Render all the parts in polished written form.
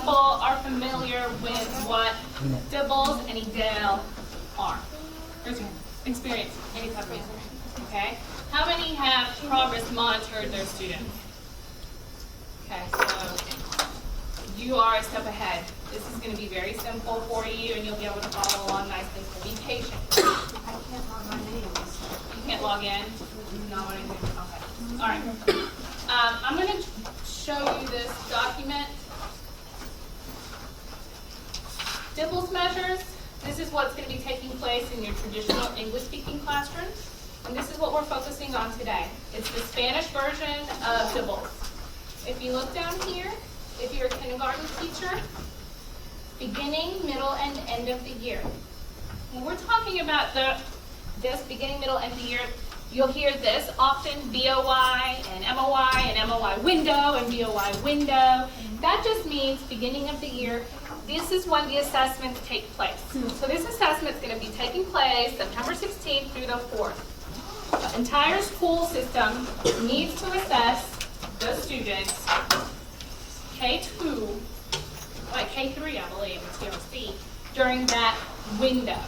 people are familiar with what DIBELS and IDEL are? Raise your hand. Experience any type of reason. Okay. How many have progress monitored their students? Okay, so you are a step ahead. This is going to be very simple for you, and you'll be able to follow along nicely. So be patient. I can't log my names. You can't log in? No, what I do. Okay. All right. I'm going to show you this document. DIBELS measures. This is what's going to be taking place in your traditional English-speaking classroom. And this is what we're focusing on today. It's the Spanish version of DIBELS. If you look down here, if you're a kindergarten teacher, beginning, middle, and end of the year. When we're talking about this beginning, middle, end of the year, you'll hear this often, BOY and MOY window and BOY window. That just means beginning of the year. This is when the assessments take place. So this assessment is going to be taking place September 16th through the 4th. The entire school system needs to assess the students K2, like K3 I believe, it's TRC, during that window.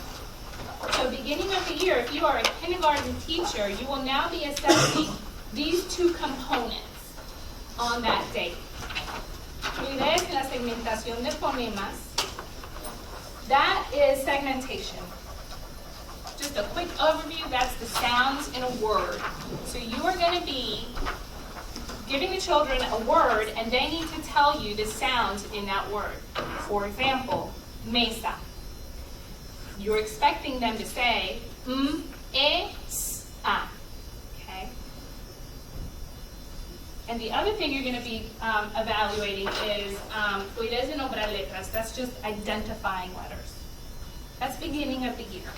So beginning of the year, if you are a kindergarten teacher, you will now be assessing these two components on that date. Fluidez en la segmentación de fonemas. That is segmentation. Just a quick overview, that's the sounds in a word. So you are going to be giving the children a word, and they need to tell you the sounds in that word. For example, mesa. You're expecting them to say e, s, a. Okay? And the other thing you're going to be evaluating is fluidez en nombrar letras. That's just identifying letters. That's beginning of the year.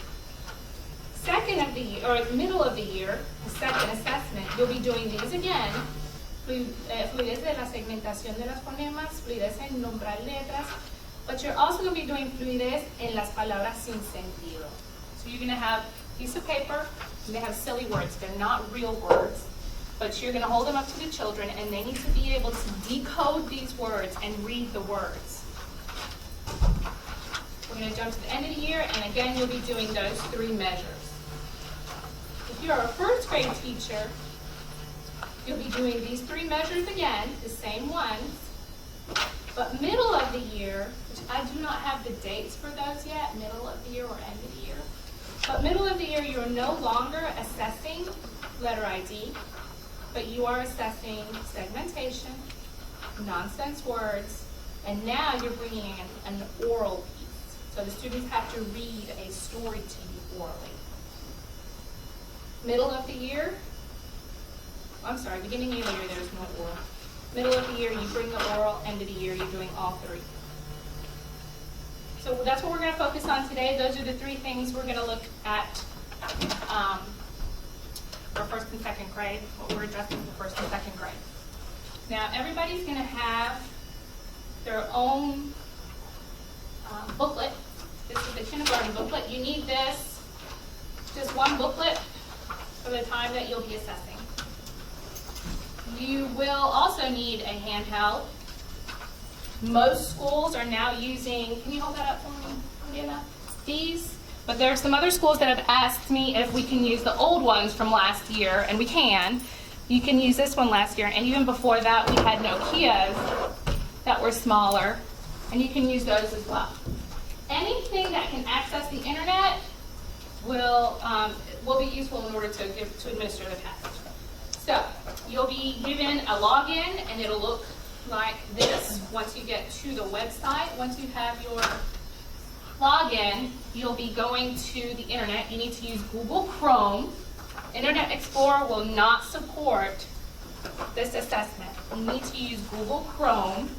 Second of the year, or middle of the year, the second assessment, you'll be doing these again. Fluidez de la segmentación de las fonemas, fluidez en nombrar letras, but you're also going to be doing fluidez en las palabras sin sentido. So you're going to have a piece of paper, and they have silly words. They're not real words, but you're going to hold them up to the children, and they need to be able to decode these words and read the words. We're going to jump to the end of the year, and again, you'll be doing those three measures. If you're a first grade teacher, you'll be doing these three measures again, the same ones, but middle of the year, which I do not have the dates for those yet, middle of the year or end of the year, but middle of the year you're no longer assessing letter ID, but you are assessing segmentation, nonsense words, and now you're bringing in an oral piece. So the students have to read a story to you orally. Middle of the year, beginning of the year there's no oral. Middle of the year you bring the oral, end of the year you're doing all three. So that's what we're going to focus on today. Those are the three things we're going to look at for first and second grade, what we're addressing for first and second grade. Now everybody's going to have their own booklet. This is the kindergarten booklet. You need this, just one booklet for the time that you'll be assessing. You will also need a handheld. Most schools are now using, can you hold that up for me, Diana? These, but there are some other schools that have asked me if we can use the old ones from last year, and we can. You can use this one last year, and even before that we had Nokias that were smaller, and you can use those as well. Anything that can access the internet will be useful in order to administer the test. So you'll be given a login, and it'll look like this once you get to the website. Once you have your login, you'll be going to the internet. You need to use Google Chrome. Internet Explorer will not support this assessment. You need to use Google Chrome,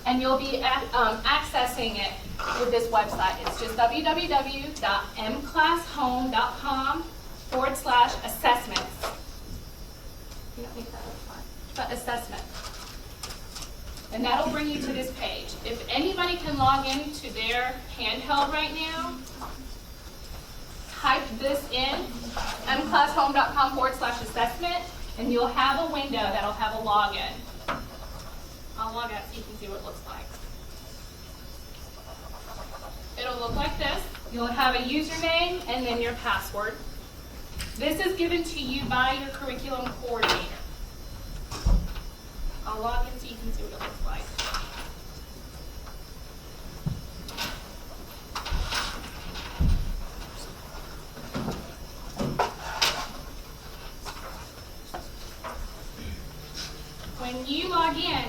and you'll be accessing it with this website. It's just www.mclasshome.com/assessments. You don't need that, that's fine. But assessment. And that'll bring you to this page. If anybody can log into their handheld right now, type this in, mclasshome.com/assessment, and you'll have a window that'll have a login. I'll log out so you can see what it looks like. it'll look like this. You'll have a username and then your password. This is given to you by your curriculum coordinator. I'll log in so you can see what it looks like. When you log in,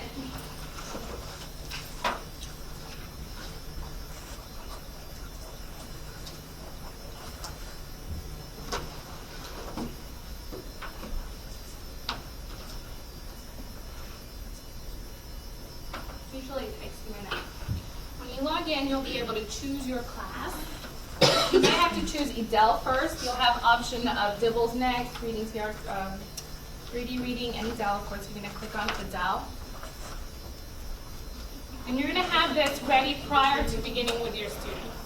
usually it takes a minute. When you log in, you'll be able to choose your class. You may have to choose IDEL first. You'll have option of DIBELS next, reading, 3D reading, and IDEL. Of course, you're going to click on IDEL. And you're going to have this ready prior to beginning with your students.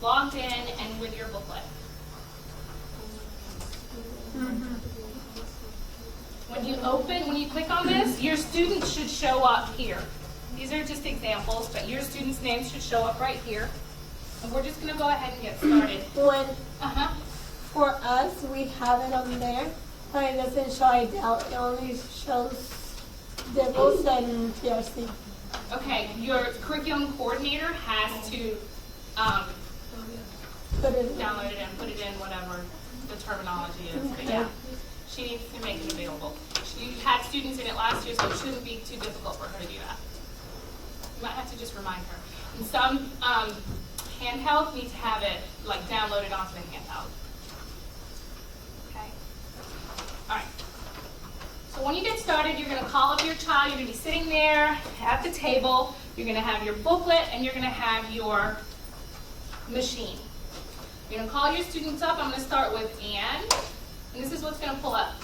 Logged in and with your booklet. When you click on this, your students should show up here. These are just examples, but your students' names should show up right here. And we're just going to go ahead and get started. For us, we have it on there, but it doesn't show IDEL. It only shows DIBELS and PRC. Okay, your curriculum coordinator has to download it and put it in whatever the terminology is. But yeah, she needs to make it available. She had students in it last year, so it shouldn't be too difficult for her to do that. You might have to just remind her. And some handhelds need to have it like downloaded onto the handheld. Okay. All right. So when you get started, you're going to call up your child. You're going to be sitting there at the table. You're going to have your booklet and you're going to have your machine. You're going to call your students up. I'm going to start with Anne, and this is what's going to pull up.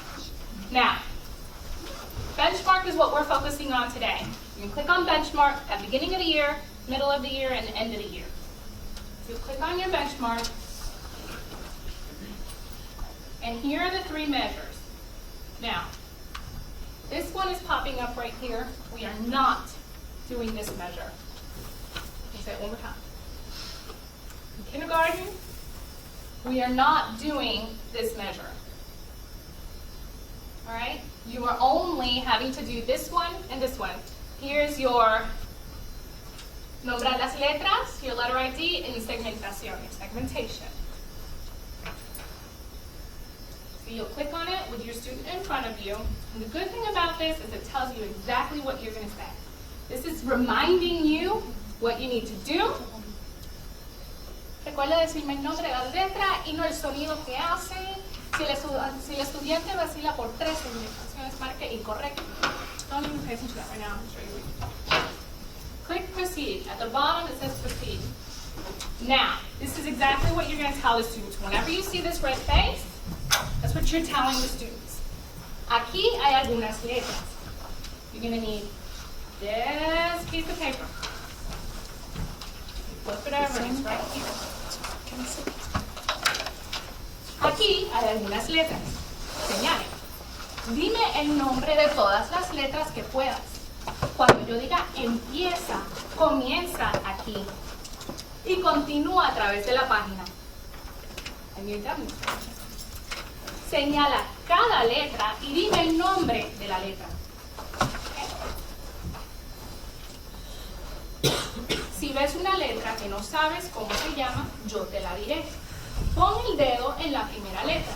Now, benchmark is what we're focusing on today. You can click on benchmark at the beginning of the year, middle of the year, and the end of the year. So you click on your benchmark, and here are the 3 measures. Now, this one is popping up right here. We are not doing this measure. Let me say it one more time. In kindergarten, we are not doing this measure. All right? You are only having to do this one and this one. Here's your nombre de las letras, your letter ID, and segmentación, your segmentation. So you'll click on it with your student in front of you. And the good thing about this is it tells you exactly what you're going to say. This is reminding you what you need to do. Recuerda decirme el nombre de la letra y no el sonido que hace. Si el estudiante vacila por 3 segmentaciones, marque incorrecto. Don't even pay attention to that right now. I'm sure you read. Click proceed. At the bottom it says proceed. Now, this is exactly what you're going to tell the students. Whenever you see this red face, that's what you're telling the students. Aquí hay algunas letras. You're going to need this piece of paper. Flip it over and it's right here. Aquí hay algunas letras. Señale. Dime el nombre de todas las letras que puedas. Cuando yo diga empieza, comienza aquí y continúa a través de la página. And you're done. Señala cada letra y dime el nombre de la letra. Si ves una letra que no sabes cómo se llama, yo te la diré. Pon el dedo en la primera letra.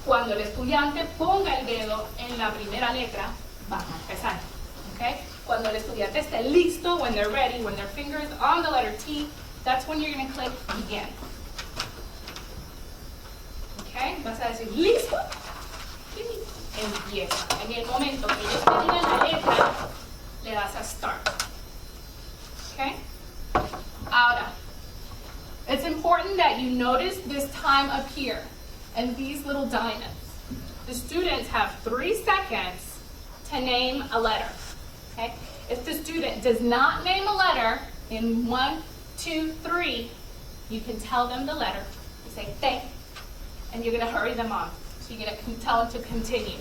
Cuando el estudiante ponga el dedo en la primera letra, van a empezar. Okay? Cuando el estudiante esté listo, when they're ready, when their finger is on the letter T, that's when you're going to click begin. Okay? Vas a decir listo y empieza. En el momento que ellos te digan la letra, le das a start. Okay? Ahora, it's important that you notice this time up here and these little diamonds. The students have 3 seconds to name a letter. Okay? If the student does not name a letter in 1, 2, 3, you can tell them the letter. You say thank, and you're going to hurry them on. So you're going to tell them to continue.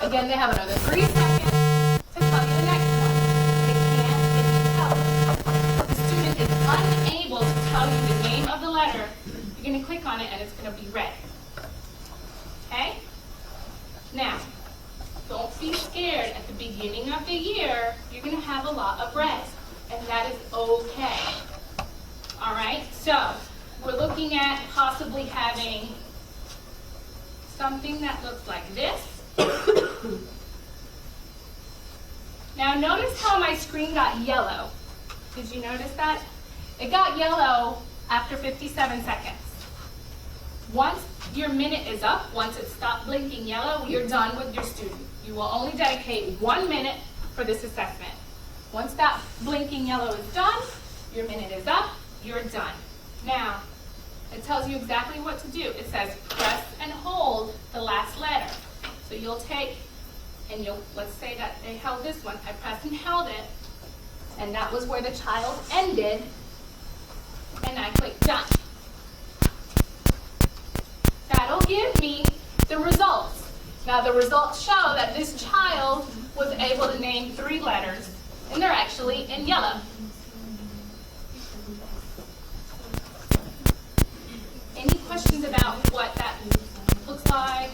Again, they have another 3 seconds to tell you the next one. They can't if you tell them. The student is unable going to click on it and it's going to be red. Okay? Now, don't be scared. At the beginning of the year, you're going to have a lot of red, and that is okay. All right? So, we're looking at possibly having something that looks like this. Now, notice how my screen got yellow. Did you notice that? It got yellow after 57 seconds. Once your minute is up, once it stopped blinking yellow, you're done with your student. You will only dedicate 1 minute for this assessment. Once that blinking yellow is done, your minute is up, you're done. Now, it tells you exactly what to do. It says press and hold the last letter. So you'll take, and let's say that they held this one. I pressed and held it, and that was where the child ended, and I click done. That'll give me the results. Now the results show that this child was able to name 3 letters, and they're actually in yellow. Any questions about what that looks like?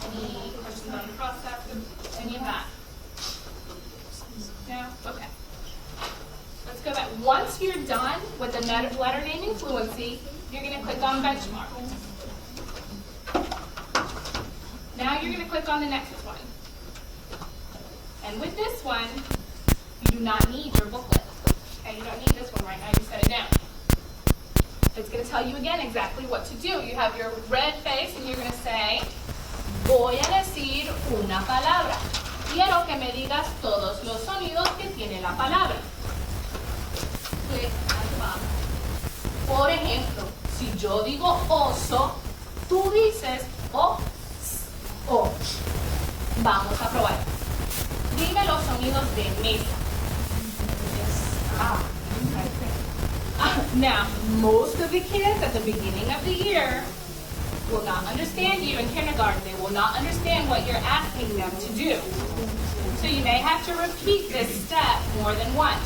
Any questions on the process? Any of that? No? Okay. Let's go back. Once you're done with the letter naming fluency, you're going to click on benchmark. Now you're going to click on the next one. And with this one, you do not need your booklet. Okay, you don't need this one right now. You set it down. It's going to tell you again exactly what to do. You have your red face and you're going to say, voy a decir una palabra. Quiero que me digas todos los sonidos que tiene la palabra. Click at the bottom. Por ejemplo, si yo digo oso, tú dices o. Vamos a probar. Dime los sonidos de mesa. Now, most of the kids at the beginning of the year will not understand you in kindergarten. They will not understand what you're asking them to do. So you may have to repeat this step more than once.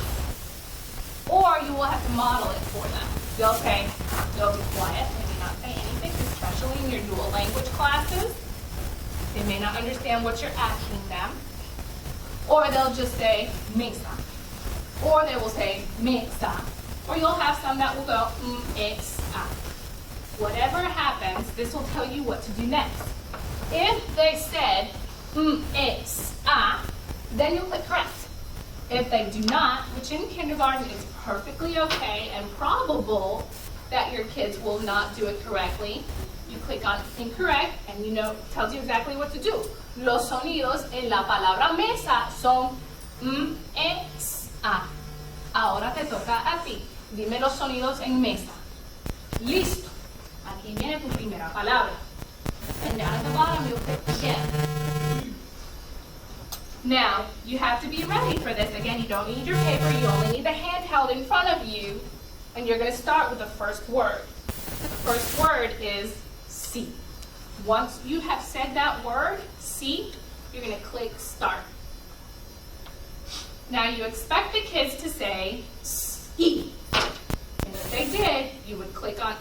Or you will have to model it for them. They'll be quiet, they may not say anything, especially in your dual language classes. They may not understand what you're asking them. Or they'll just say, mesa. Or they will say, mesa. Or you'll have some that will go, esa. Whatever happens, this will tell you what to do next. If they said, esa, then you'll click correct. If they do not, which in kindergarten is perfectly okay and probable that your kids will not do it correctly, you click on incorrect and it tells you exactly what to do. Los sonidos en la palabra mesa son esa. Ahora te toca a ti. Dime los sonidos en mesa. Listo. Aquí viene tu primera palabra. And down at the bottom you'll click again. Now, you have to be ready for this. Again, you don't need your paper, you only need the handheld in front of you. And you're going to start with the first word. The first word is C. Once you have said that word, C, you're going to click start. Now you expect the kids to say E. And if they did, you would click on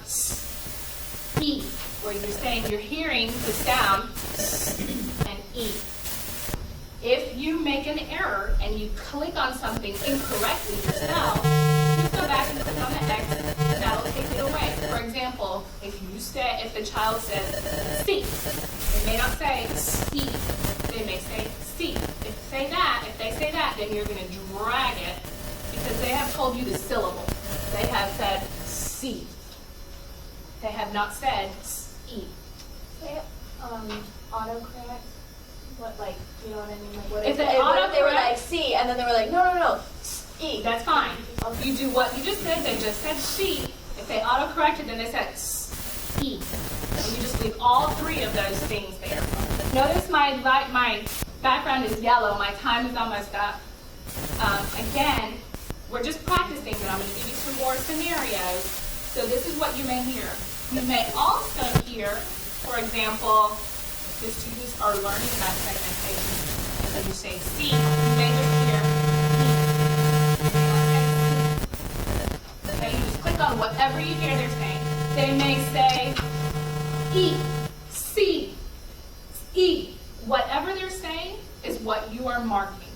E, where you're saying you're hearing the sound and E. If you make an error and you click on something incorrectly yourself, you go back and click on the X, and that'll take it away. For example, if the child says C, they may not say C, they may say C. If they say that, then you're going to drag it because they have told you the syllable. They have said C. They have not said E. Say autocorrect. What, like, you know what I mean? Like, what If they were like C, and then they were like, no, E. That's fine. You do what you just did. They just said C. If they auto-corrected, then they said E. And you just leave all 3 of those things there. Notice my background is yellow. My time is almost up. Again, we're just practicing, but I'm going to give you some more scenarios. So this is what you may hear. You may also hear, for example, the students are learning about segmentation. And so you say C, you may just hear E. Okay, you just click on whatever you hear they're saying. They may say E, C, E. Whatever they're saying is what you are marking.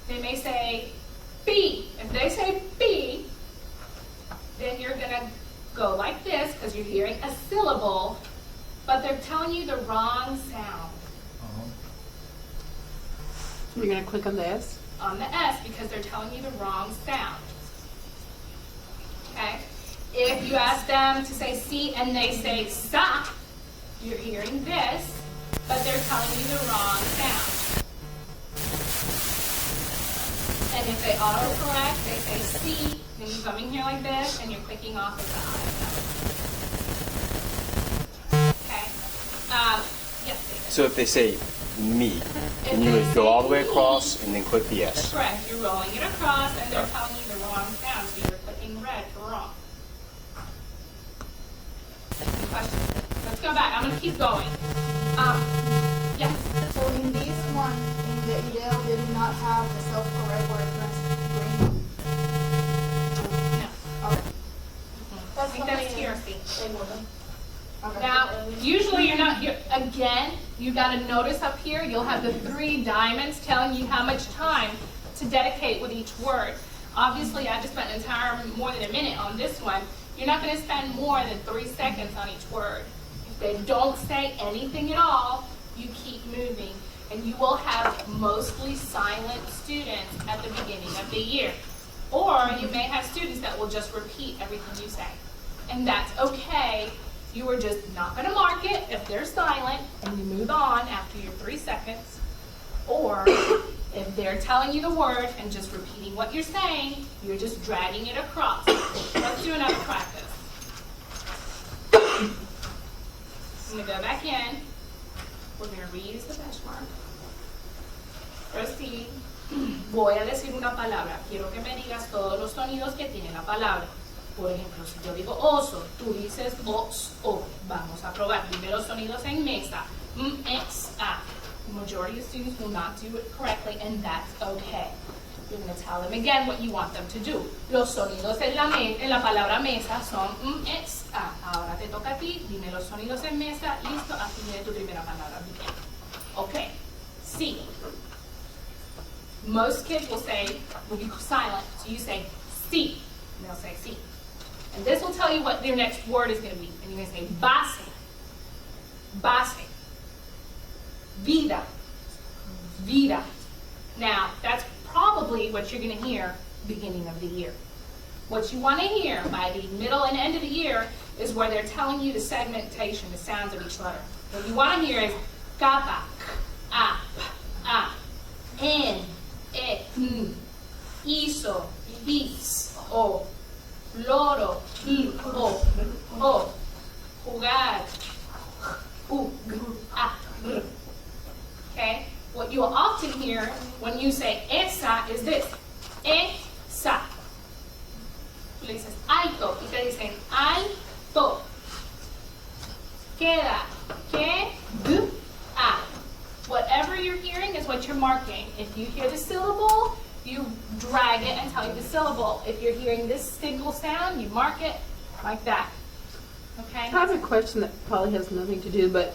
They may say B. If they say B, then you're going to go like this because you're hearing a syllable, but they're telling you the wrong sound. You're going to click on the S? On the S because they're telling you the wrong sound. Okay? If you ask them to say C and they say sa, you're hearing this, but they're telling you the wrong sound. And if they autocorrect, they say C, then you come in here like this and you're clicking off of the I. Okay? Yes, David. So if they say me, If then you they would go all the way say across and then click the That's S. correct. You're rolling it across and they're telling you the wrong sound, so you're clicking red for wrong. Any questions? Let's go back. I'm going to keep going. Yes. So in this one, in the IDEL, they do not have the self-correct where it turns green. No. Okay. I think that's TRC. They wouldn't. Okay. Now, usually again, you got to notice up here, you'll have the 3 diamonds telling you how much time to dedicate with each word. Obviously, I just spent more than a minute on this one. You're not going to spend more than 3 seconds on each word. If they don't say anything at all, you keep moving. And you will have mostly silent students at the beginning of the year. Or you may have students that will just repeat everything you say. And that's okay. You are just not going to mark it if they're silent and you move on after your 3 seconds. Or if they're telling you the word and just repeating what you're saying, you're just dragging it across. Let's do another practice. I'm going to go back in. We're going to reuse the benchmark. Proceed. Voy a decir una palabra. Quiero que me digas todos los sonidos que tiene la palabra. Por ejemplo, si yo digo oso, tú dices os, o. Vamos a probar. Dime los sonidos en mesa. X, a. The majority of students will not do it correctly, and that's okay. You're going to tell them again what you want them to do. Los sonidos en la palabra mesa son X, a. Ahora te toca a ti. Dime los sonidos en mesa. Listo. Aquí viene tu primera palabra. Bien. Okay. C. Most kids will be silent, so you say C. And they'll say C. And this will tell you what your next word is going to be. And you're going to say base, base, vida, vida. Now, that's probably what you're going to hear beginning of the year. What you want to hear by the middle and end of the year is where they're telling you the segmentation, the sounds of each letter. What you want to hear is capa, a, en, hizo, his, o, loro, o, jugar, r. Okay? What you will often hear when you say esa is this. Esa. Tú le dices alto y te dicen alto. Queda, queda. Whatever you're hearing is what you're marking. If you hear the syllable, you drag it and tell you the syllable. If you're hearing this single sound, you mark it like that. Okay? I have a question that probably has nothing to do, but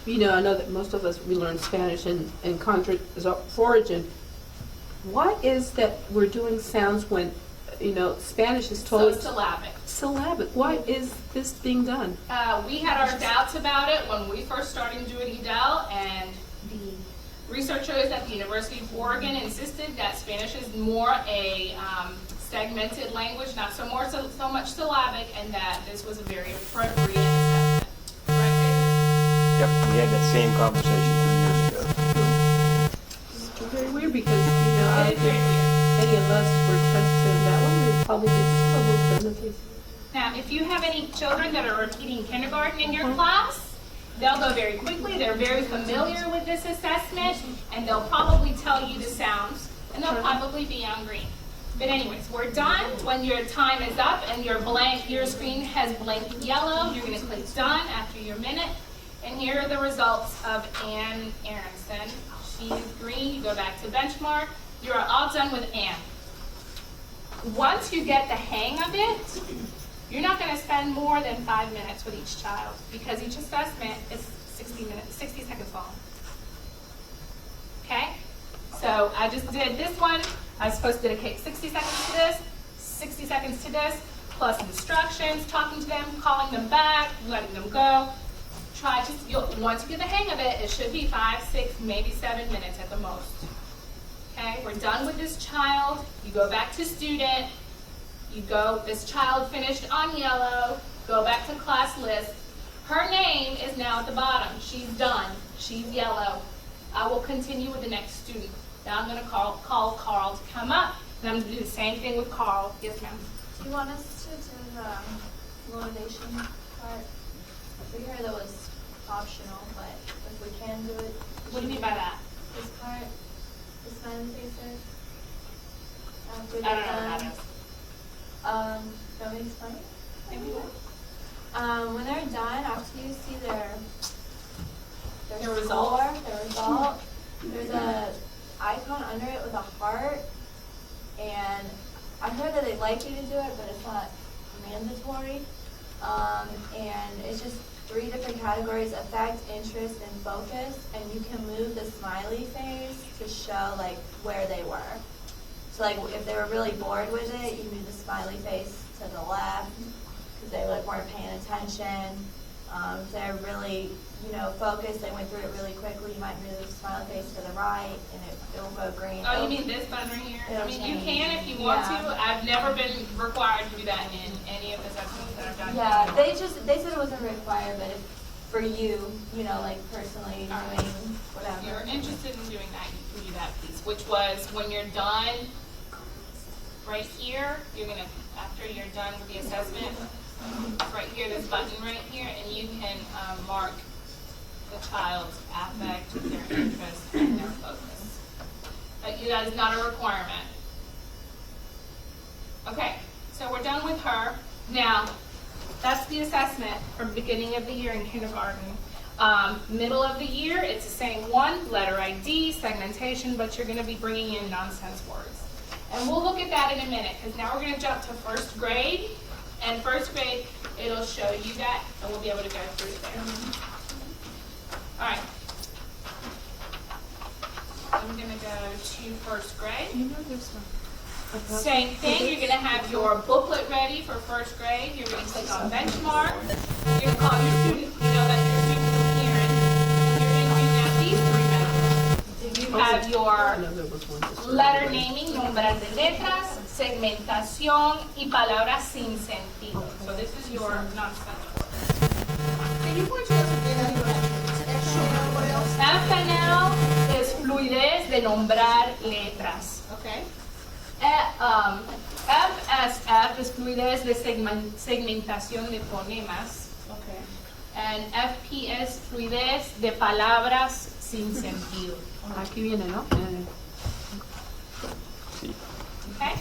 I know that most of us, we learn Spanish in country as our origin. Why is that we're doing sounds when, Spanish is totally So syllabic. syllabic? Why is this being done? We had our doubts about it when we first started doing IDEL, and the researchers at the University of Oregon insisted that Spanish is more a segmented language, not so much syllabic, and that this was a very appropriate assessment. Correct, David? Yep, we had that same conversation 3 years ago. It's very weird because, I It's very weird. any of us were trusted to that one, we probably did syllables. Now, if you have any children that are repeating kindergarten in your class, they'll go very quickly. They're very familiar with this assessment, and they'll probably tell you the sounds, and they'll probably be on green. But anyways, we're done. When your time is up and your screen has blinked yellow, you're going to click done after your minute. And here are the results of Ann Aronson. She's green. You go back to benchmark. You're all done with Ann. Once you get the hang of it, you're not going to spend spend more than 5 minutes with each child because each assessment is 60 seconds long. Okay? So I just did this one. I was supposed to dedicate 60 seconds to this, 60 seconds to this, plus instructions, talking to them, calling them back, letting them go. Once you get the hang of it, it should be 5, 6, maybe 7 minutes at the most. Okay, we're done with this child. You go back to student. This child finished on yellow. Go back to class list. Her name is now at the bottom. She's done. She's yellow. I will continue with the next student. Now I'm going to call Carl to come up, and I'm going to do the same thing with Carl. Yes, ma'am. Do you want us to do the motivation part? We heard that was optional, but if we can do it. What do you mean by that? This part, the smiley faces. After I they're don't know what that done. is. Can we explain it? Maybe what? When they're done, after you see their result. score, their result, there's a icon under it with a heart, and I heard that they'd like you to do it, but it's not mandatory. And it's just 3 different categories: effect, interest, and focus. And you can move the smiley face to show like where they were. So like if they were really bored with it, you move the smiley face to the left because they weren't paying attention. If they're really, focused, they went through it really quickly, you might move the smiley face to the right and it will go green. Oh, you mean this button right here? I mean, you can if you want Yeah. to. I've never been required to do that in any of the assessments that I've done. Yeah, they said it wasn't required, but if for you, like personally doing If whatever. you're interested in doing that, you can do that piece, which was when you're done right here, after you're done with the assessment, right here, this button right here, and you can mark the child's affect, their interest, and their focus. But that is not a requirement. Okay, so we're done with her. Now, that's the assessment from beginning of the year in kindergarten. Middle of the year, it's the same one, letter ID, segmentation, but you're going to be bringing in nonsense words. And we'll look at that in a minute, because now we're going to jump to first grade. And first grade, it'll show you that, and we'll be able to go through it there. All right. I'm going to go to first grade. Same thing, you're going to have your booklet ready for first grade. You're going to click on benchmark. You're going to call your student. You know that your student is Karen. And you're entering out these 3 methods. You have your letter naming, nombrar de letras, segmentación, y palabras sin sentido. So this is your nonsense word. Can you point to us again? What else? FNL is fluidez de nombrar letras. Okay. FSF is fluidez de segmentación de fonemas. Okay. And FP es fluidez de palabras sin sentido. Aquí viene, ¿no? Okay?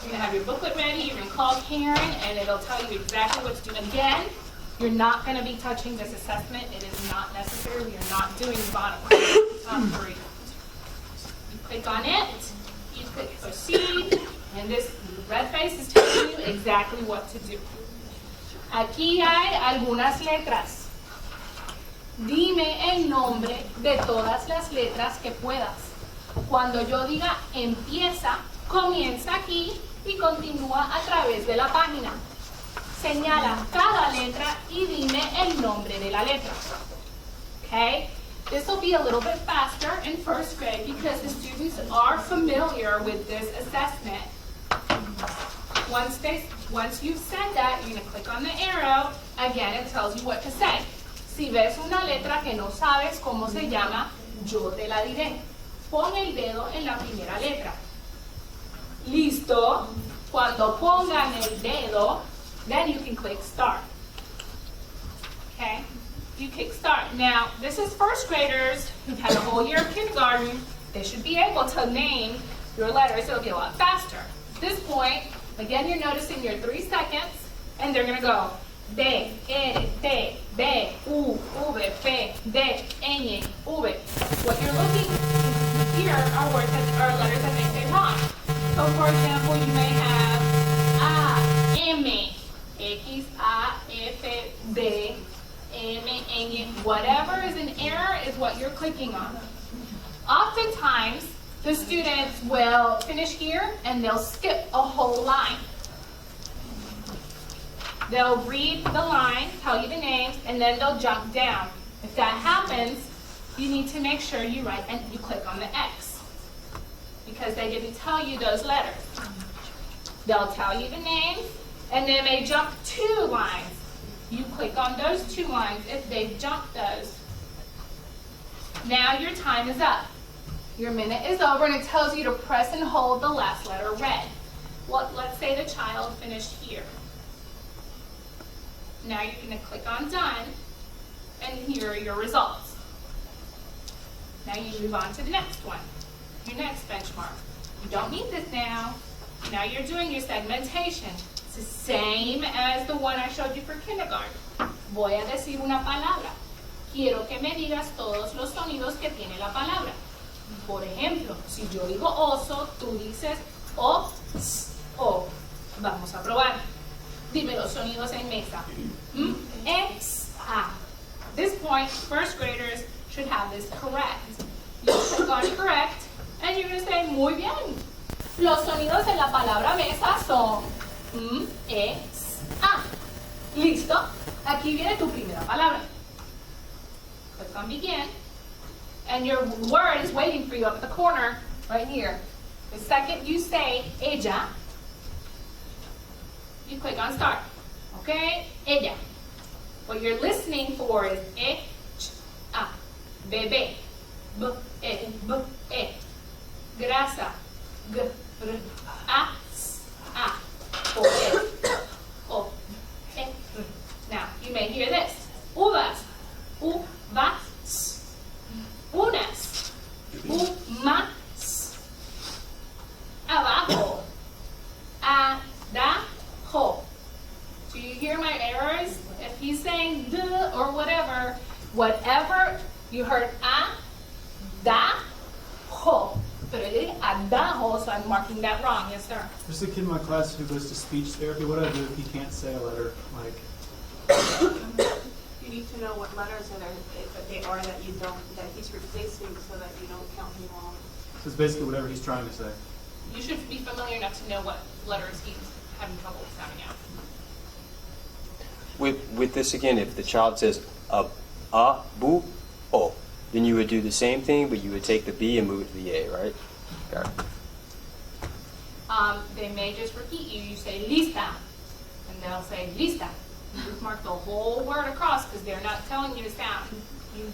You're going to have your booklet ready. You're going to call Karen, and it'll tell you exactly what to do. Again, you're not going to be touching this assessment. It is not necessary. We are not doing the bottom one. Top 3. You click on it. You click proceed, and this red face is telling you exactly what to do. Aquí hay algunas letras. Dime el nombre de todas las letras que puedas. Cuando yo diga empieza, comienza aquí y continúa a través de la página. Señala cada letra y dime el nombre de la letra. Okay? This will be a little bit faster in first grade because the students are familiar with this assessment. Once you've said that, you're going to click on the arrow. Again, it tells you what to say. Si ves una letra que no sabes cómo se llama, yo te la diré. Pon el dedo en la primera letra. ¿Listo? Cuando pongan el dedo, then you can click start. Okay? You click start. Now, this is first graders who've had a whole year of kindergarten. They should be able to name your letters. It'll be a lot faster. At this point, again, you're noticing your 3 seconds, and they're going to go D, N, T, B, U, V, P, D, N, V. What you're looking here are words that are letters that make they rhyme. So, for example, you may have A, M, X, A, F, B, M, N, whatever is an error is what you're clicking on. Oftentimes, the students will finish here and they'll skip a whole line. They'll read the line, tell you the names, and then they'll jump down. If that happens, you need to make sure you write and you click on the X because they didn't tell you those letters. They'll tell you the names, and they may jump 2 lines. You click on those 2 lines if they've jumped those. Now your time is up. Your minute is over, and it tells you to press and hold the last letter red. Well, let's say the child finished here. Now you're going to click on done, and here are your results. Now you move on to the next one, your next benchmark. You don't need this now. Now you're doing your segmentation. It's the same as the one I showed you for kindergarten. Voy a decir una palabra. Quiero que me digas todos los sonidos que tiene la palabra. Por ejemplo, si yo digo oso, tú dices o, s, o. Vamos a probar. Dime los sonidos en mesa. X, A. At this point, first graders should have this correct. You click on correct, and you're going to say, muy bien. Los sonidos en la palabra mesa son X, A. ¿Listo? Aquí viene tu primera palabra. Click on begin, and your word is waiting for you up at the corner, right here. The second you say ella, you click on start. Okay? Ella. What you're listening for is E, Ch, A. Bebé. B, E. Grasa. G, R. A, S, A. O, E. O, E, R. Now, you may hear this. Uvas. Uvas. Unas. Umas. Abajo. Adajo. Do you hear my errors? If he's saying duh or whatever you heard da, ho. But it is adajo, so I'm marking that wrong. Yes, sir. There's a kid in my class who goes to speech therapy. What do I do if he can't say a letter? Like, You need to know what letters that he's replacing so that you don't count him wrong. so it's basically whatever he's trying to say. You should be familiar enough to know what letters he's having trouble sounding out. With this again, if the child says bu, o, then you would do the same thing, but you would take the B and move it to the A, right? Okay. They may just repeat you. You say lista, and they'll say lista. You just mark the whole word across because they're not telling you to sound. You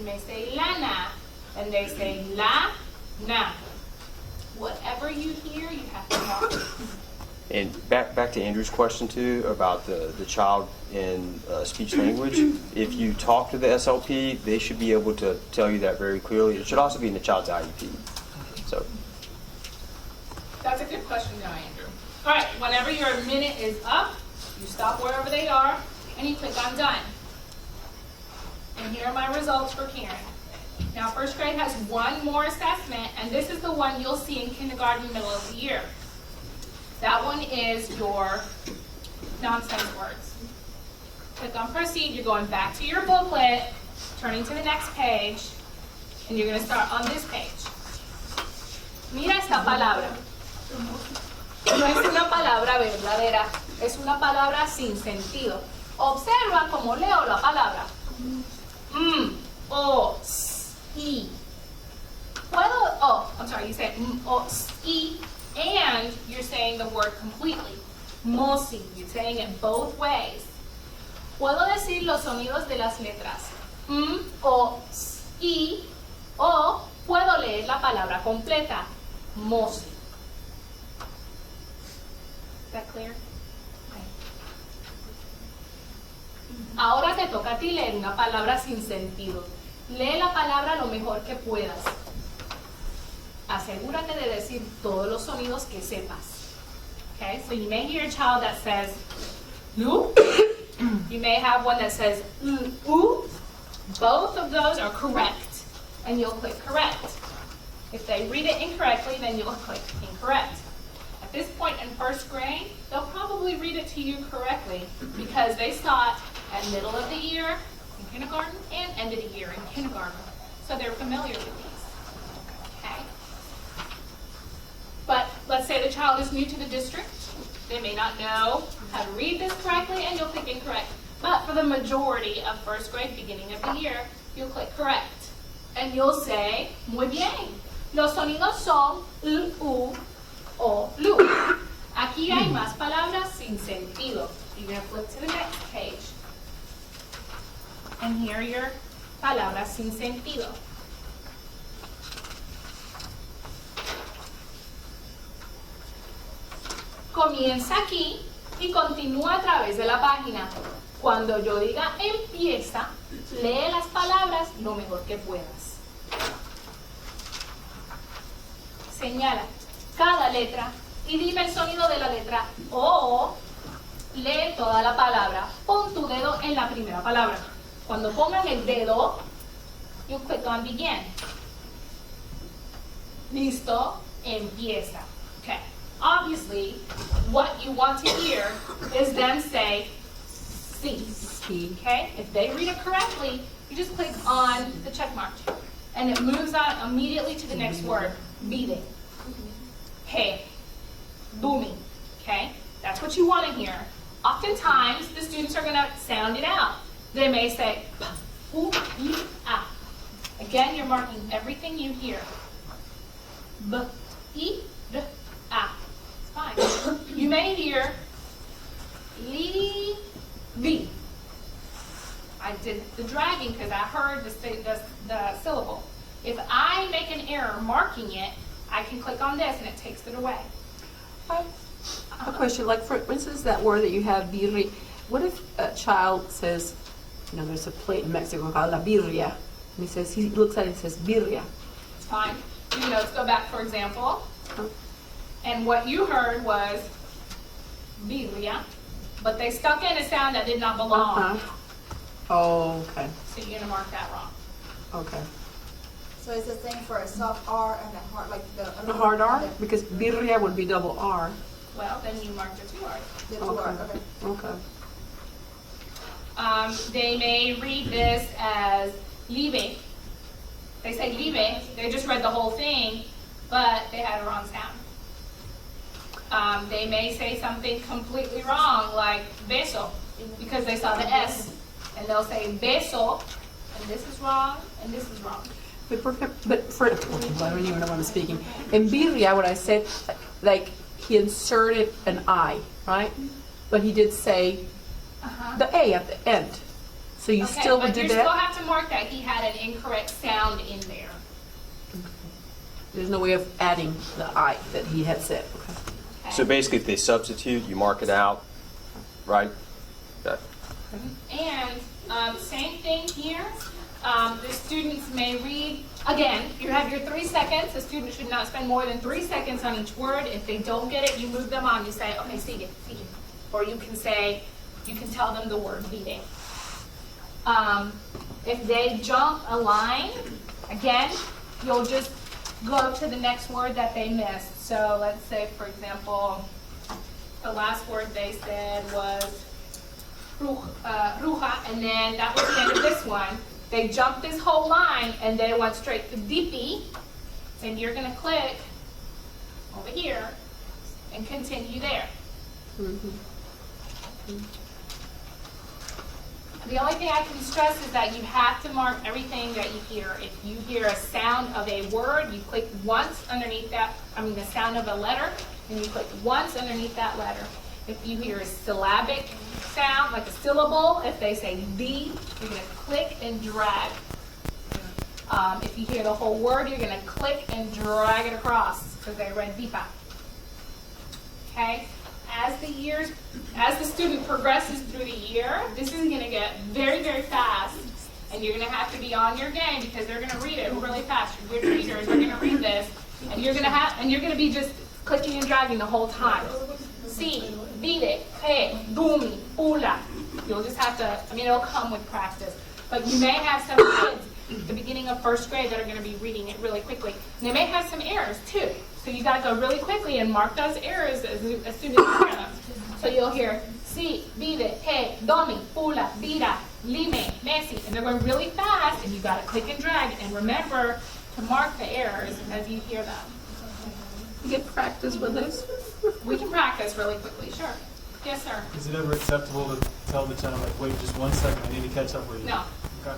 may say lana, and they say la, na. Whatever you hear, you have to mark. And back to Andrew's question too about the child in speech language. If you talk to the SLP, they should be able to tell you that very clearly. It should also be in the child's IEP. So. That's a good question, though, Andrew. All right, whenever your minute is up, you stop wherever they are, and you click on done. And here are my results for Karen. Now, first grade has one more assessment, and this is the one you'll see in kindergarten, middle of the year. That one is your nonsense words. Click on proceed. You're going back to your booklet, turning to the next page, and you're going to start on this page. Mira esta palabra. No es una palabra verdadera, es una palabra sin sentido. Observa cómo leo la palabra. O, s, I. I'm sorry, you said o, s, I, and you're saying the word completely. Mosi, you're saying it both ways. Puedo decir los sonidos de las letras. O, s, I, o puedo leer la palabra completa. Mosi. Is that clear? Okay. Ahora te toca a ti leer una palabra sin sentido. Lee la palabra lo mejor que puedas. Asegúrate de decir todos los sonidos que sepas. Okay, so you may hear a child that says lu. You may have one that says u. Both of those are correct, and you'll click correct. If they read it incorrectly, then you'll click incorrect. At At this point in first grade, they'll probably read it to you correctly because they saw it at middle of the year in kindergarten and end of the year in kindergarten. So they're familiar with these. Okay? But let's say the child is new to the district. They may not know how to read this correctly, and you'll click incorrect. But for the majority of first grade, beginning of the year, you'll click correct. And you'll say, muy bien. Los sonidos son l, u, o, lu. Aquí hay más palabras sin sentido. You're going to flip to the next page. And here are your palabras sin sentido. Comienza aquí y continúa a través de la página. Cuando yo diga empieza, lee las palabras lo mejor que puedas. Señala cada letra y dime el sonido de la letra O. Lee toda la palabra. Pon tu dedo en la primera palabra. Cuando pongan el dedo, you click on begin. Listo, empieza. Okay. Obviously, what you want to hear is them say C. Okay? If they read it correctly, you just click on the check mark. And it moves on immediately to the next word. Beating. Hey. Booming. Okay? That's what you want to hear. Oftentimes, the students are going to sound it out. They may say, p, u, I, a. Again, you're marking everything you hear. B, I, d, a. It's fine. You may hear li, vi. I did the dragging because I heard the syllable. If I make an error marking it, I can click on this and it takes it away. A question, like for instance, that word that you have, birria. What if a child says, you know, there's a plate in Mexico called la birria, and he looks at it and says birria. It's fine. You know, let's go back, for example. And what you heard was birria, but they stuck in a sound that did not belong. Oh, okay. So you're going to mark that wrong. Okay. So it's the same for a soft R and a hard, like The hard R? Because birria would be double R. Well, then you mark the two R's. The two R's, okay. Okay. They may read this as libe. They say libe. They just read the whole thing, but they had a wrong sound. They may say something completely wrong, like beso, because they saw the S. And they'll say beso, and this is wrong, and this is wrong. I don't even know what I'm speaking. In birria, what I said, like, he inserted an I, right? But he did say the A at the end. So you Okay, still but would do you that? still have to mark that he had an incorrect sound in there. There's no way of adding the I that he had said. Okay. Okay? So basically, if they substitute, you mark it out, right? Okay. And same thing here. The students may read, again, you have your 3 seconds. The student should not spend more than 3 seconds on each word. If they don't get it, you move them on. You say, okay, sigue. Or you can say, you can tell them the word beating. If they jump a line, again, you'll just go to the next word that they missed. So let's say, for example, the last word they said was ruja, and then that was the end of this one. They jumped this whole line, and they went straight to dipi, and you're going to click over here and continue there. The only thing I can stress is that you have to mark everything that you hear. If you hear a sound of a word, you click once underneath that, the sound of a letter, and you click once underneath that letter. If you hear a syllabic sound, like a syllable, if they say the, you're going to click and drag. If you hear the whole word, you're going to click and drag it across because they read dipa. Okay? As the student progresses through the year, this is going to get very, very fast, and you're going to have to be on your game because they're going to read it really fast. Your good readers are going to read this, and you're going to be just clicking and dragging the whole time. Si, vide, que, dumi, ula. You'll just have to, it'll come with practice. But you may have some kids at the beginning of first grade that are going to be reading it really quickly. And they may have some errors too. So you gotta go really quickly and mark those errors as soon as you hear them. So you'll hear, si, vive, he, domi, pula, vida, lime, messi. And they're going really fast, and you gotta click and drag. And remember to mark the errors as you hear them. You get practice with this? We can practice really quickly, sure. Yes, sir. Is it ever acceptable to tell the child, like, wait just 1 second, I need to catch up with you? No. Okay.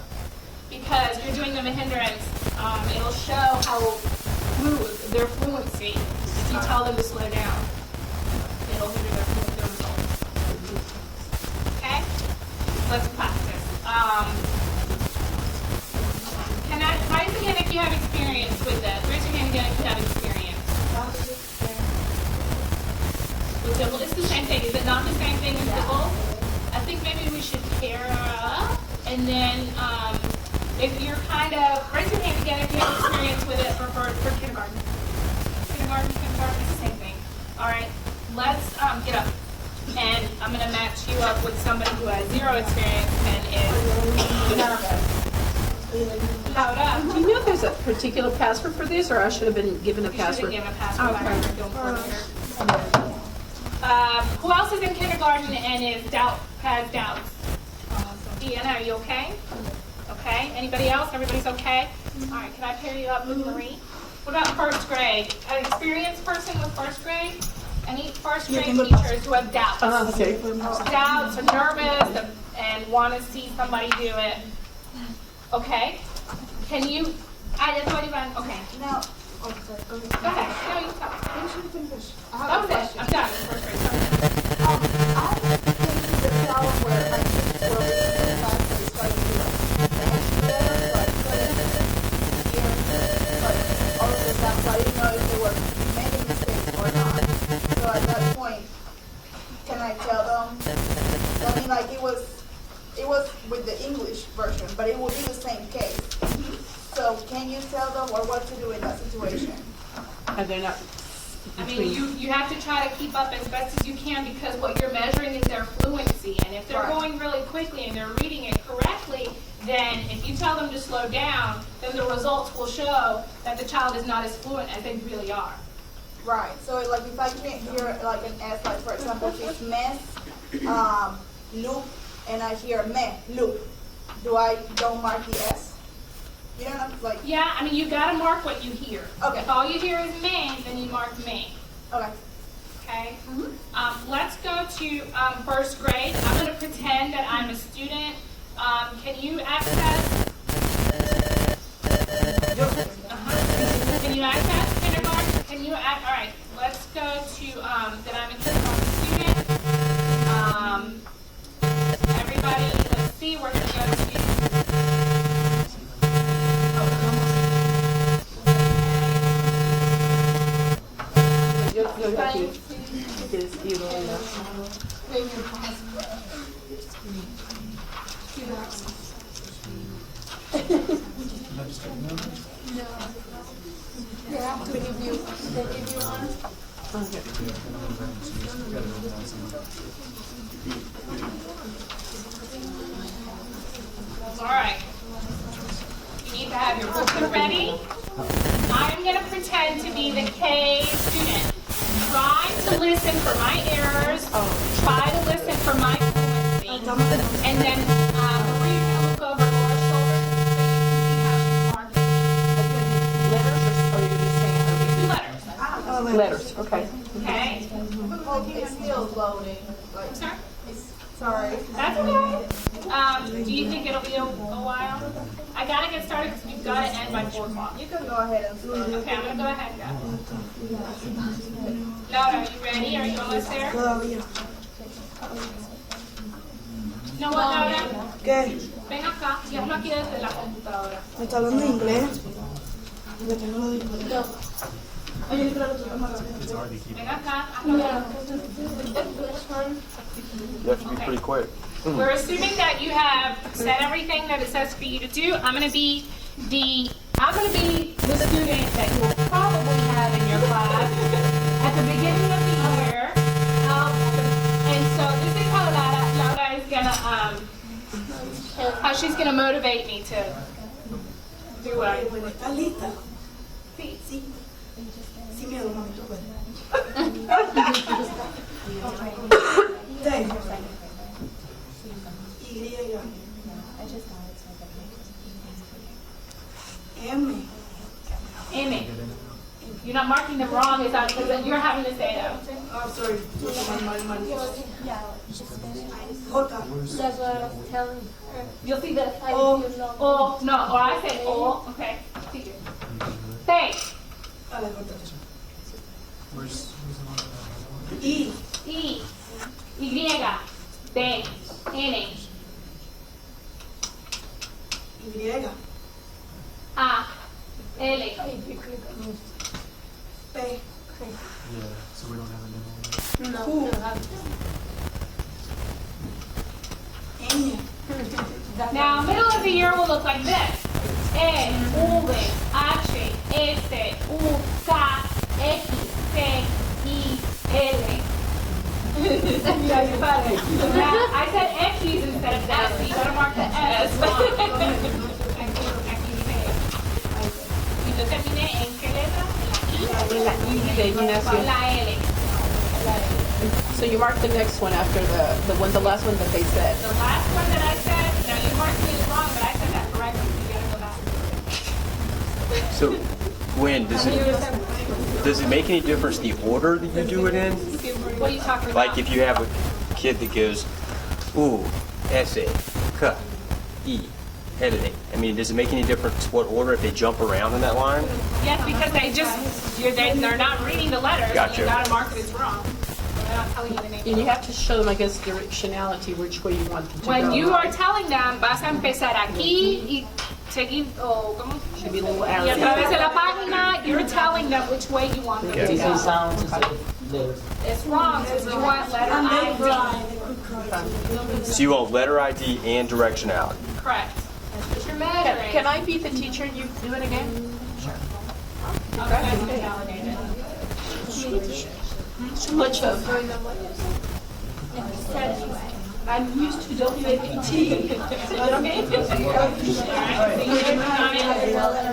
Because you're doing them a hindrance, it'll show how their fluency. If you tell them to slow down, it'll hinder their results. Okay? Let's practice. Can I raise your hand if you have experience with this? Raise your hand again if you have experience. With DIBELS, it's the same thing. Is it not the same thing as DIBELS? I think maybe we should pair up, and then if you're kind of, raise your hand again if you have experience with it for kindergarten. Kindergarten, it's the same thing. All right, let's get up. And I'm going to match you up with somebody who has 0 experience and is Laura. Do you know if there's a particular password for this, or I should have been given a You password? should have given a password. Okay. I heard you don't put it here. Who else is in kindergarten and has doubts? Deanna, are you okay? Okay. Anybody else? Everybody's okay? All right. Can I pair you up with Marie? What about first grade? An experienced person with first grade? Any first grade teachers who have doubts? Okay. Doubts or nervous and want to see somebody do it? Okay. Can you? Okay. Now, oh, sorry, go ahead. Go ahead. No, you talk. Finish. I That have was a it. question. I'm done. First grade. I have been to the tower where my kids were in the class they started to all of this stuff, so I didn't know if they were making mistakes or not. So at that point, can I tell them? I mean, like it was with the English version, but it would be the same case. So can you tell them or what to do in that situation? And they're not I mean, you have to try to keep up as best as you can because what you're measuring is their fluency. And if they're Right. going really quickly and they're reading it correctly, then if you tell them to slow down, then the results will show that the child is not as fluent as they really are. Right. So like if I can't hear like an S, like for example, if it's mess, loop, and I hear me, loop, don't mark the S? You know what I'm like? Yeah, I mean, you got to mark what you hear. Okay. If all you hear is me, then you mark me. Okay. Okay? Let's go to first grade. I'm going to pretend that I'm a student. Can you access? Can you access kindergarten? Can you all right, let's go to that I'm a kindergarten student. Everybody, let's see, we're going to go to all right. You need to have your book ready. I'm going to pretend to be the K student. Try to listen for my errors. Try to listen for my fluency. And then Marie, you're going to look over Laura's shoulder so you can see how she's marking. Letters, or you're just saying, Two letters. letters, okay. Okay. It's still loading. Like, I'm sorry? sorry. That's okay. Do you think it'll be a while? I got to get started because we've got to end by 4 o'clock. You can go ahead and start. Okay, I'm going to go ahead and go. Laura, are you ready? Are you almost there? No, what, Laura? ¿Qué? Ven acá y hazlo aquí desde la computadora. ¿Me está hablando inglés? Porque tengo los audífonos. It's hard to keep. Ven acá, hazlo bien. You have to be pretty quick. We're assuming that you have said everything that it says for you to do. I'm going to be the student that you will probably have in your class at the beginning of the year. And so this is how Laura is going to, how she's going to motivate me to do what I ¿Estás lista? see. Sí. Sin miedo, mami, tú puedes. T. Y. M. M. You're not marking them wrong, is that because you're having to say them. Oh, sorry. J. That's what I was telling her. You'll see the O. O, no, or I said O, okay. Teacher. Say. Dale, corta. Where's the one? I. E. Y. D. N. Y. A. L. P. Yeah, so we don't have a demo. Q. Ñ. Now, middle of the year will look like this. E, V, H, S, U, K, X, T, I, L. Yeah, you got it. Now, I said X's instead of that, so you gotta mark the S. Y yo terminé en qué letra? En la I de Ignacio. La L. So you mark the next one after the last one that they said. The last one that I said, now you marked me wrong, but I said that correctly, so you gotta go back. So, Gwen, does it make any difference the order that you do it in? What are you talking about? Like if you have a kid that goes, U, S, K, I, L. I mean, does it make any difference what order if they jump around in that line? Yes, because they're not reading the letters. Gotcha. So you gotta mark it as wrong. They're not telling you the name. And you have to show them, I guess, directionality, which way you want them to go. When you are telling them, vas a empezar aquí y seguir, o ¿cómo? Should be a little Y a arrow. través de la página, you're telling them which way you want them to go. sounds instead of letters. It's wrong, because you want letter And they ID. cry. So you want letter ID and directionality. Correct. But you're measuring. Can I be the teacher and you do it again? Okay, that's been validated. Too much of. I'm used to WAPT. Okay. So you're not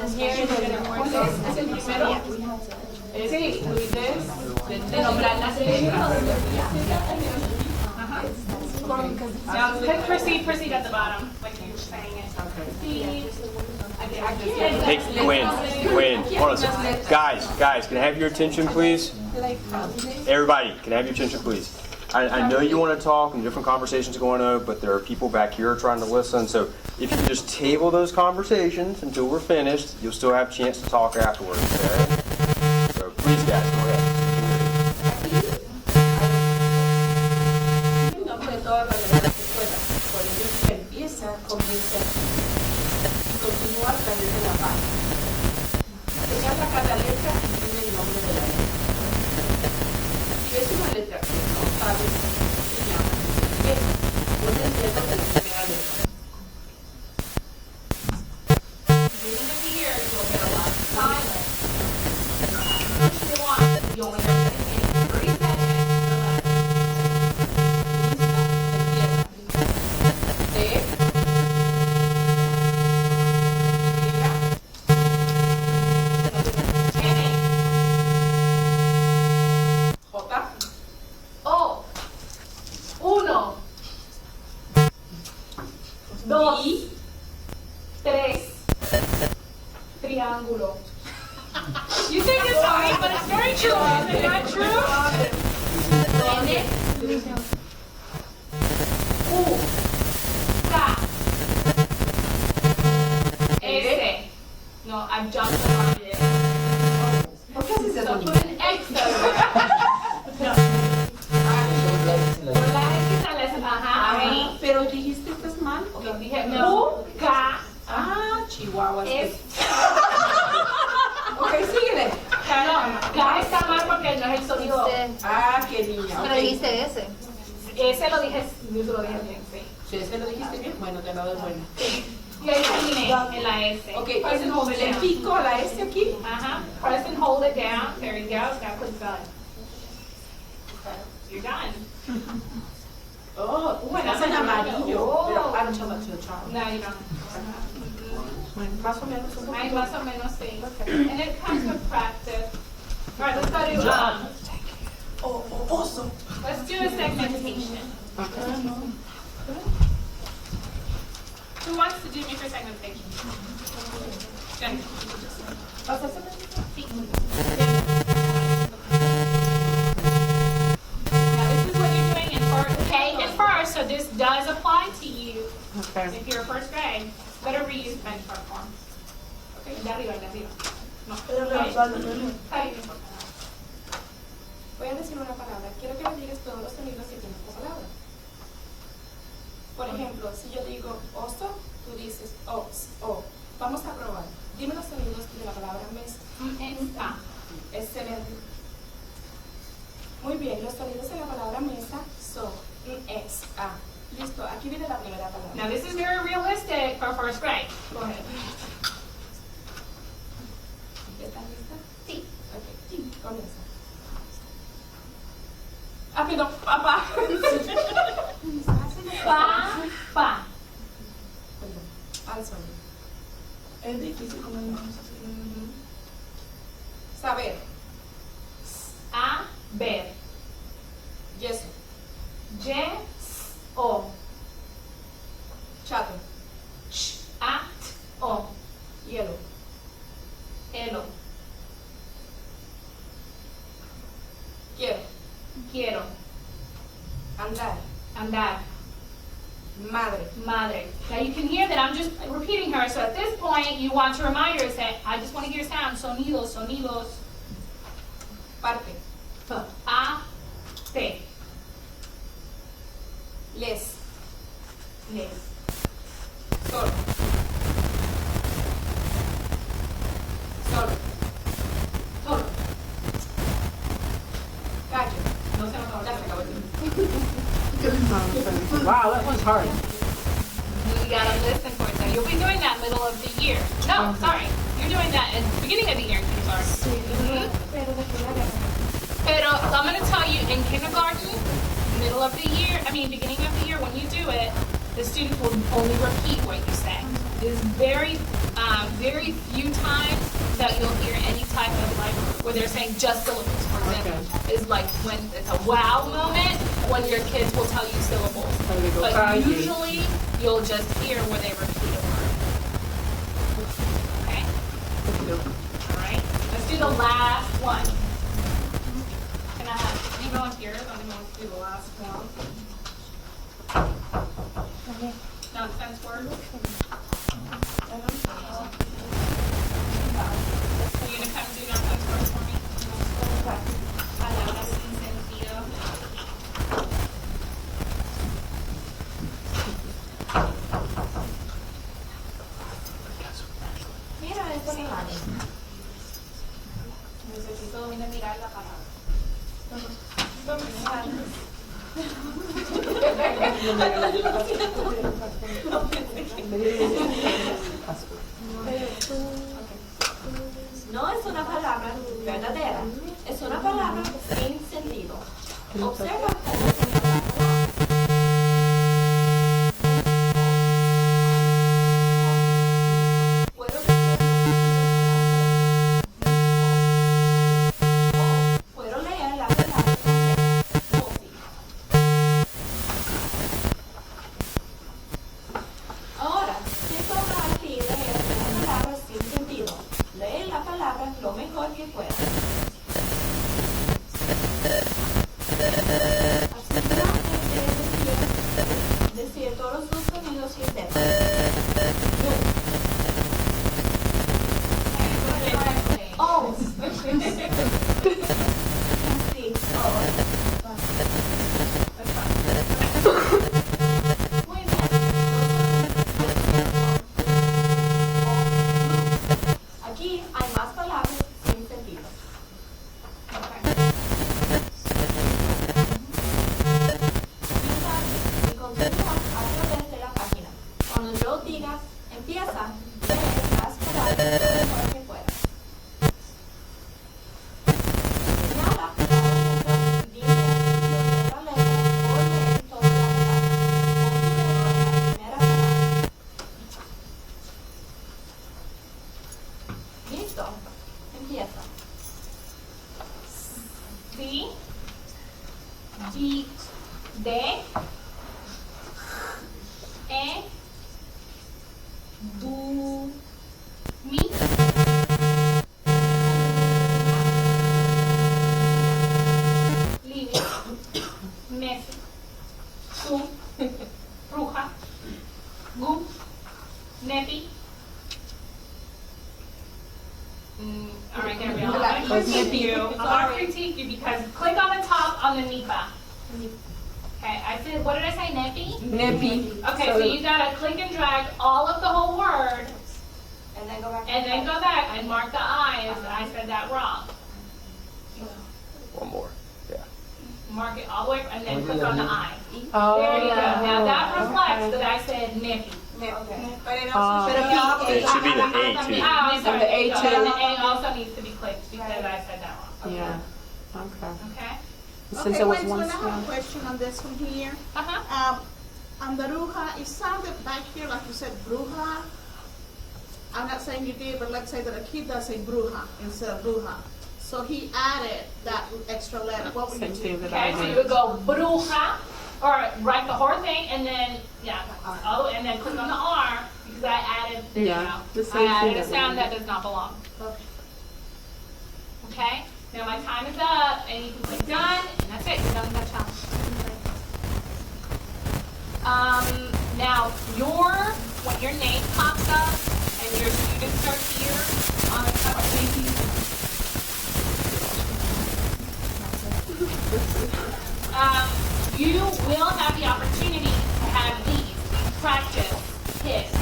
here, you're gonna work this. ¿Es el primero? Sí, Luis, de nombrar las letras. Now, proceed at the bottom, like you were saying it. Proceed. Hey, Gwen, hold on a second. Guys, can I have your attention, please? Everybody, can I have your attention, please? I know you want to talk and different conversations going on, but there are people back here trying to listen. So if you can just table those conversations until we're finished, you'll still have a chance to talk afterwards, okay? So please, guys, go ahead. En nombre de todas las demás escuelas, por ello empieza, comienza y continúa a través de la página. Señala cada letra y tiene el nombre de la letra. Si ves una letra que no sabes, se llama ¿qué? Pon el dedo de la primera letra. Beginning of the year, you will get a lot of silence. If you want, you only have to get 3 seconds. O, 1, 2, 3, triángulo. You think it's funny, but it's very true. Is it not true? N, U, K, S. No, I've jumped around it. ¿Por qué así se So llama? put an X over. No. Con la X a las, ajá, ahí. Pero dijiste que es mal. Ok, dije U, K, Ah, Chihuahua. S. Ok, síguele. No, K está mal porque no es el sonido. Ah, qué niña. Pero dijiste ese. Ese lo dije, yo se lo dije bien, sí. Si ese lo dijiste bien, bueno, te lo doy bueno. Y ahí terminé en la S. Ok, Person hold it le down. pico a la S aquí. Ajá. Person hold it down. There you go. Now click spelling. You're done. Oh, Bueno, estás en amarillo. Oh. Pero I'm talking to a child. No, you don't. Bueno, más o menos un Ay, poquito. más o menos sí. And it comes with practice. All right, let's go to, Oso. let's do a segmentation. Who wants to do microsegmentation? Jen. Sí. Now this is what you're doing in K and first, so this does apply to you. Okay. If you're first grade, better reuse benchmark form. Okay, de arriba, de arriba. No. Ahí. Voy a decir una palabra. Quiero que me digas todos los sonidos que tiene esta palabra. Por ejemplo, si yo digo oso, tú dices os, o. Vamos a probar. Dime los sonidos de la palabra mesa. Excelente. Muy bien, los sonidos de la palabra mesa son es, a. Listo, aquí viene la primera palabra. Now this is very realistic for first grade. Go ahead. ¿Estás lista? Sí. Ok, comienza. Ah, perdón, papá. Pa. Perdón, al sonido. Es difícil como decir. Saber. A, ver. Yeso. O. Chato. A, o. Hielo. Elo. Quiero. Quiero. Andar. Andar. Madre. Madre. Now you can hear that I'm just repeating her, so at this point you want to remind her that I just want to hear sounds. Sonidos, sonidos. Parte. A, te. Les. Les. Solo. Solo. Solo. Callo. No se me acabó. Ya se acabó el tiempo. Wow, that one's hard. You gotta listen for it. Now you'll be doing that middle of the year. No, sorry. You're doing that at the beginning of the year in kindergarten. Pero I'm going to tell you, in kindergarten, middle of the year, beginning of the year, when you do it, the students will only repeat what you say. There's very few times that you'll hear any type of where they're saying just syllables, for example, is like when it's a wow moment, when your kids will tell you syllables. But usually, you'll just hear where they repeat a word. Okay? All right. Let's do the last one. Can I have any volunteers? I'm going to do the last one. Nonsense words. Are you going to come do nonsense words for me? Palabras sin sentido. Mira estos animales. Necesito mirar la palabra. No es una palabra verdadera, es una palabra sin sentido. Observa cómo se puedo leer la palabra móvil. Ahora, si toca aquí leer una palabra sin sentido, lee la palabra lo mejor que puedas. Asegúrate de decir todos los sonidos que sepas. Oh. Sí, oh. Muy bien. Aquí hay más palabras sin sentido. Y continúas a través de la página. Cuando yo diga empieza, lee las palabras lo mejor que puedas. Señala cada letra y dime la letra o lee toda la palabra. Con tu dedo en la primera palabra. ¿Listo? Empieza. Nippy? All right, Gabrielle, I'm going to critique you. I'm going to critique you because click on the top on the NIPA. Okay, I said, what did I say, nippy? Nippy. Okay, so you gotta click and drag all of the whole word, And then go back. and then go back and mark the I as I said that wrong. One more. Yeah. Mark it all the way, and then click on the I. Oh, There you go. Now that reflects that I said nippy. Okay. But it Oh. also should be It should be the A too. Oh, I'm sorry. And the A There you go. too. And the A also needs to be clicked because I said that wrong. Yeah. Okay. Okay? Since Okay, there was wait, one so I have a sound. question on this one here. Uh-huh. On the bruja, it sounded back here like you said bruja. I'm not saying you did, but let's say that a kid does say bruja instead of bruja. So he added that extra letter. What would you Same do? thing that I Okay, so did. you would go bruja, or write the whole thing, and then, yeah, all the way, and then click on the R, because I added, there you Yeah, go. the same I added thing a that sound we that does not belong. Okay. Okay? Now my time is up, and you can click done, and that's it, you're done with that challenge. Now, when your name pops up, and your students are here on the cover, you will have the opportunity to have these practice hits.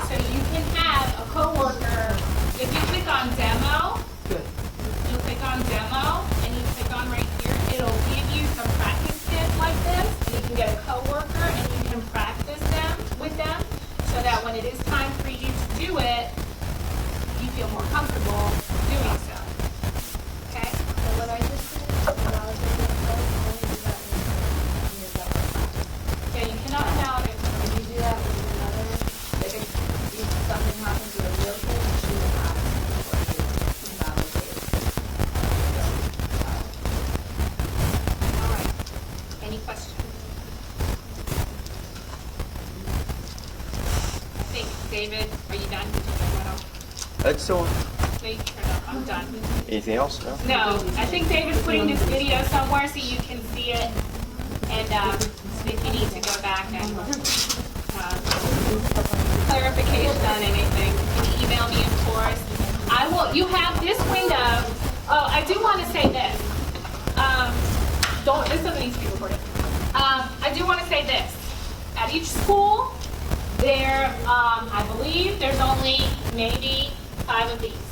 So you can have a coworker, if you click on demo, Good. you click on demo and you click on right here, it'll give you some practice hits like this. You can get a coworker and you can practice them with them so that when it is time for you to do it, you feel more comfortable doing so. Okay? So what I just did, when I was doing the code, only do that in your separate class. Yeah, you cannot now. If you do that with another, like if something happens with a real kid, she will have to invalidate. All right. Any questions? I think, David, are you done? Did you turn that off? That's still. No, you turned it off. I'm done. Anything else? No. No, I think David's putting this video somewhere so you can see it. And if you need to go back and clarification on anything, you can email me, of course. I will. You have this window. Oh, I do want to say this. This doesn't need to be recorded. I do want to say this. At each school, there, I believe, there's only maybe 5 of these.